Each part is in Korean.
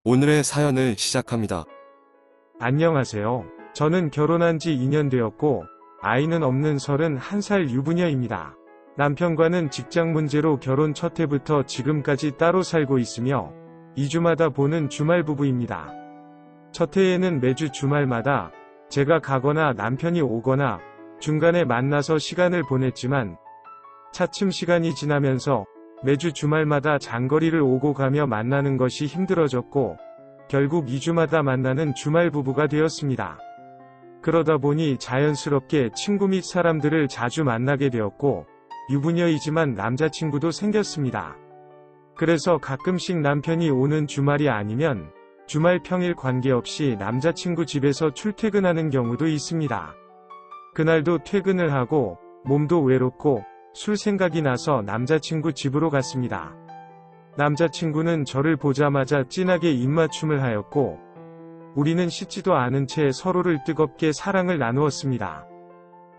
오늘의 사연을 시작합니다. 안녕하세요. 저는 결혼한 지 2년 되었고, 아이는 없는 31살 유부녀입니다. 남편과는 직장 문제로 결혼 첫 해부터 지금까지 따로 살고 있으며, 2주마다 보는 주말 부부입니다. 첫 해에는 매주 주말마다 제가 가거나 남편이 오거나 중간에 만나서 시간을 보냈지만, 차츰 시간이 지나면서 매주 주말마다 장거리를 오고 가며 만나는 것이 힘들어졌고, 결국 2주마다 만나는 주말 부부가 되었습니다. 그러다 보니 자연스럽게 친구 및 사람들을 자주 만나게 되었고, 유부녀이지만 남자친구도 생겼습니다. 그래서 가끔씩 남편이 오는 주말이 아니면 주말 평일 관계없이 남자친구 집에서 출퇴근하는 경우도 있습니다. 그날도 퇴근을 하고 몸도 외롭고 술 생각이 나서 남자친구 집으로 갔습니다. 남자친구는 저를 보자마자 진하게 입맞춤을 하였고, 우리는 씻지도 않은 채 서로를 뜨겁게 사랑을 나누었습니다.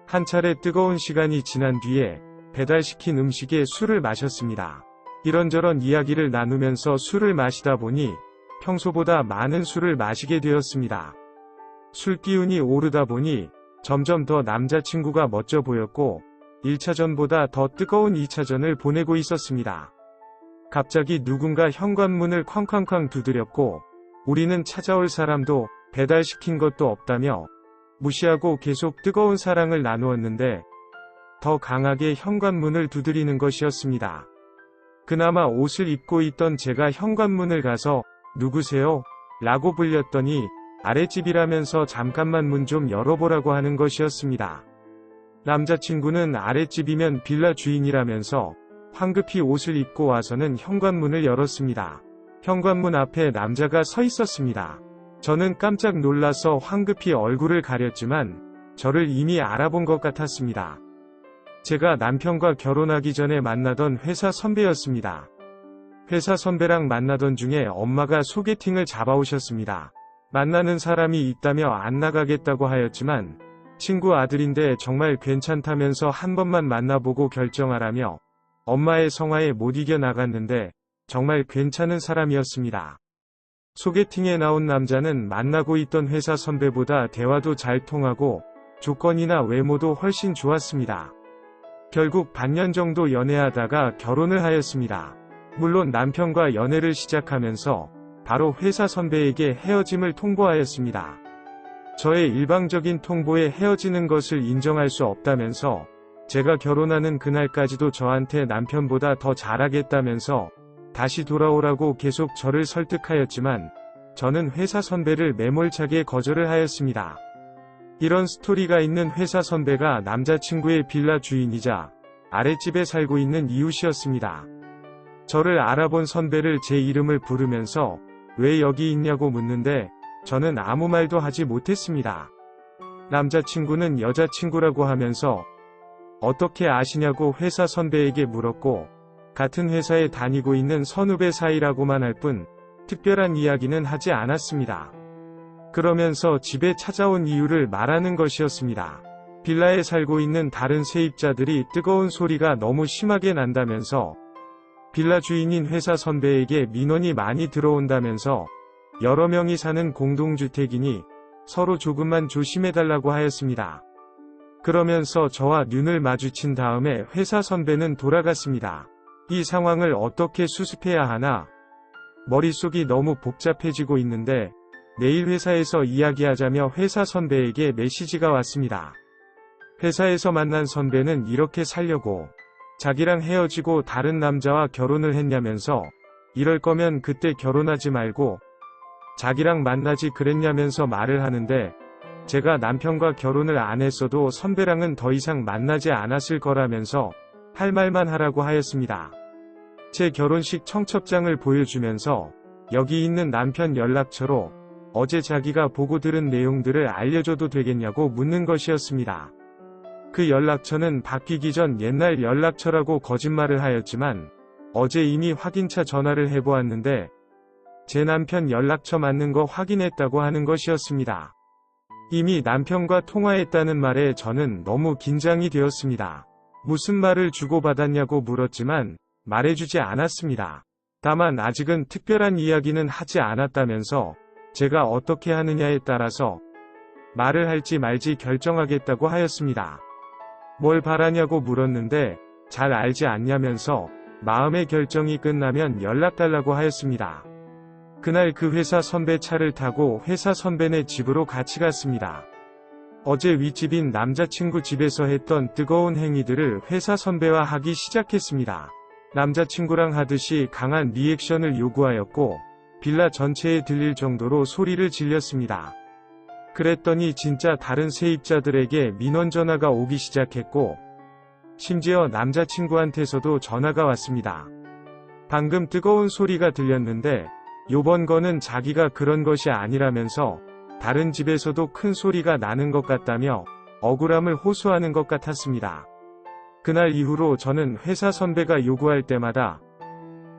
한 차례 뜨거운 시간이 지난 뒤에 배달시킨 음식에 술을 마셨습니다. 이런저런 이야기를 나누면서 술을 마시다 보니 평소보다 많은 술을 마시게 되었습니다. 술 기운이 오르다 보니 점점 더 남자친구가 멋져 보였고, 1차전보다 더 뜨거운 2차전을 보내고 있었습니다. 갑자기 누군가 현관문을 쾅쾅쾅 두드렸고, 우리는 찾아올 사람도 배달시킨 것도 없다며 무시하고 계속 뜨거운 사랑을 나누었는데, 더 강하게 현관문을 두드리는 것이었습니다. 그나마 옷을 입고 있던 제가 현관문을 가서 누구세요? 라고 불렸더니 아랫집이라면서 잠깐만 문 좀 열어보라고 하는 것이었습니다. 남자친구는 아랫집이면 빌라 주인이라면서 황급히 옷을 입고 와서는 현관문을 열었습니다. 현관문 앞에 남자가 서 있었습니다. 저는 깜짝 놀라서 황급히 얼굴을 가렸지만 저를 이미 알아본 것 같았습니다. 제가 남편과 결혼하기 전에 만나던 회사 선배였습니다. 회사 선배랑 만나던 중에 엄마가 소개팅을 잡아오셨습니다. 만나는 사람이 있다며 안 나가겠다고 하였지만 친구 아들인데 정말 괜찮다면서 한 번만 만나보고 결정하라며 엄마의 성화에 못 이겨 나갔는데 정말 괜찮은 사람이었습니다. 소개팅에 나온 남자는 만나고 있던 회사 선배보다 대화도 잘 통하고 조건이나 외모도 훨씬 좋았습니다. 결국 반년 정도 연애하다가 결혼을 하였습니다. 물론 남편과 연애를 시작하면서 바로 회사 선배에게 헤어짐을 통보하였습니다. 저의 일방적인 통보에 헤어지는 것을 인정할 수 없다면서 제가 결혼하는 그날까지도 저한테 남편보다 더 잘하겠다면서 다시 돌아오라고 계속 저를 설득하였지만 저는 회사 선배를 매몰차게 거절을 하였습니다. 이런 스토리가 있는 회사 선배가 남자친구의 빌라 주인이자 아랫집에 살고 있는 이웃이었습니다. 저를 알아본 선배를 제 이름을 부르면서 왜 여기 있냐고 묻는데 저는 아무 말도 하지 못했습니다. 남자친구는 여자친구라고 하면서 어떻게 아시냐고 회사 선배에게 물었고, 같은 회사에 다니고 있는 선후배 사이라고만 할 뿐 특별한 이야기는 하지 않았습니다. 그러면서 집에 찾아온 이유를 말하는 것이었습니다. 빌라에 살고 있는 다른 세입자들이 뜨거운 소리가 너무 심하게 난다면서 빌라 주인인 회사 선배에게 민원이 많이 들어온다면서 여러 명이 사는 공동주택이니 서로 조금만 조심해달라고 하였습니다. 그러면서 저와 눈을 마주친 다음에 회사 선배는 돌아갔습니다. 이 상황을 어떻게 수습해야 하나? 머릿속이 너무 복잡해지고 있는데 내일 회사에서 이야기하자며 회사 선배에게 메시지가 왔습니다. 회사에서 만난 선배는 이렇게 살려고 자기랑 헤어지고 다른 남자와 결혼을 했냐면서 이럴 거면 그때 결혼하지 말고 자기랑 만나지 그랬냐면서 말을 하는데, 제가 남편과 결혼을 안 했어도 선배랑은 더 이상 만나지 않았을 거라면서 할 말만 하라고 하였습니다. 제 결혼식 청첩장을 보여주면서 여기 있는 남편 연락처로 어제 자기가 보고 들은 내용들을 알려줘도 되겠냐고 묻는 것이었습니다. 그 연락처는 바뀌기 전 옛날 연락처라고 거짓말을 하였지만 어제 이미 확인차 전화를 해보았는데 제 남편 연락처 맞는 거 확인했다고 하는 것이었습니다. 이미 남편과 통화했다는 말에 저는 너무 긴장이 되었습니다. 무슨 말을 주고받았냐고 물었지만 말해주지 않았습니다. 다만 아직은 특별한 이야기는 하지 않았다면서 제가 어떻게 하느냐에 따라서 말을 할지 말지 결정하겠다고 하였습니다. 뭘 바라냐고 물었는데 잘 알지 않냐면서 마음의 결정이 끝나면 연락달라고 하였습니다. 그날 그 회사 선배 차를 타고 회사 선배네 집으로 같이 갔습니다. 어제 윗집인 남자친구 집에서 했던 뜨거운 행위들을 회사 선배와 하기 시작했습니다. 남자친구랑 하듯이 강한 리액션을 요구하였고 빌라 전체에 들릴 정도로 소리를 질렸습니다. 그랬더니 진짜 다른 세입자들에게 민원 전화가 오기 시작했고 심지어 남자친구한테서도 전화가 왔습니다. 방금 뜨거운 소리가 들렸는데 요번 거는 자기가 그런 것이 아니라면서 다른 집에서도 큰 소리가 나는 것 같다며 억울함을 호소하는 것 같았습니다. 그날 이후로 저는 회사 선배가 요구할 때마다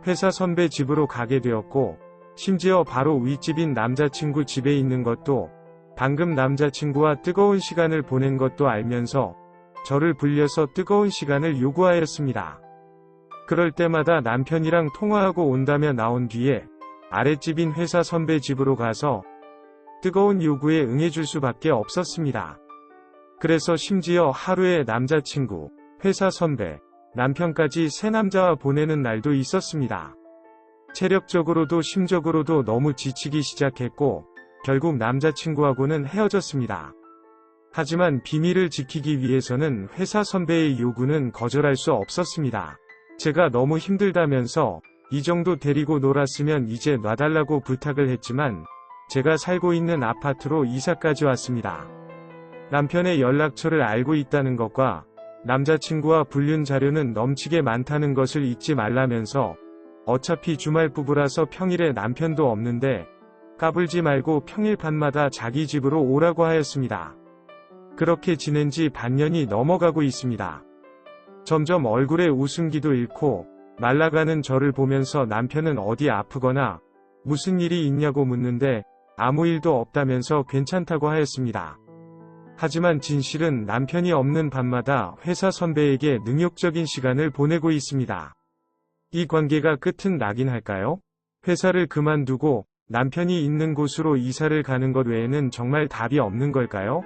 회사 선배 집으로 가게 되었고 심지어 바로 윗집인 남자친구 집에 있는 것도 방금 남자친구와 뜨거운 시간을 보낸 것도 알면서 저를 불려서 뜨거운 시간을 요구하였습니다. 그럴 때마다 남편이랑 통화하고 온다며 나온 뒤에 아랫집인 회사 선배 집으로 가서 뜨거운 요구에 응해줄 수밖에 없었습니다. 그래서 심지어 하루에 남자친구, 회사 선배, 남편까지 세 남자와 보내는 날도 있었습니다. 체력적으로도 심적으로도 너무 지치기 시작했고 결국 남자친구하고는 헤어졌습니다. 하지만 비밀을 지키기 위해서는 회사 선배의 요구는 거절할 수 없었습니다. 제가 너무 힘들다면서 이 정도 데리고 놀았으면 이제 놔달라고 부탁을 했지만 제가 살고 있는 아파트로 이사까지 왔습니다. 남편의 연락처를 알고 있다는 것과 남자친구와 불륜 자료는 넘치게 많다는 것을 잊지 말라면서 어차피 주말 부부라서 평일에 남편도 없는데 까불지 말고 평일 밤마다 자기 집으로 오라고 하였습니다. 그렇게 지낸 지 반년이 넘어가고 있습니다. 점점 얼굴에 웃음기도 잃고 말라가는 저를 보면서 남편은 어디 아프거나 무슨 일이 있냐고 묻는데 아무 일도 없다면서 괜찮다고 하였습니다. 하지만 진실은 남편이 없는 밤마다 회사 선배에게 능욕적인 시간을 보내고 있습니다. 이 관계가 끝은 나긴 할까요? 회사를 그만두고 남편이 있는 곳으로 이사를 가는 것 외에는 정말 답이 없는 걸까요?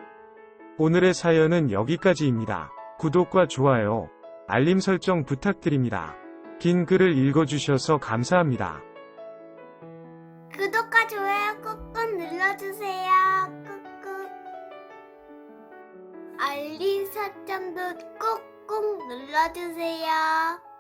오늘의 사연은 여기까지입니다. 구독과 좋아요, 알림 설정 부탁드립니다. 긴 글을 읽어주셔서 감사합니다. 구독과 좋아요 꾹꾹 눌러주세요. 꾹꾹. 알림 설정도 꾹꾹 눌러주세요.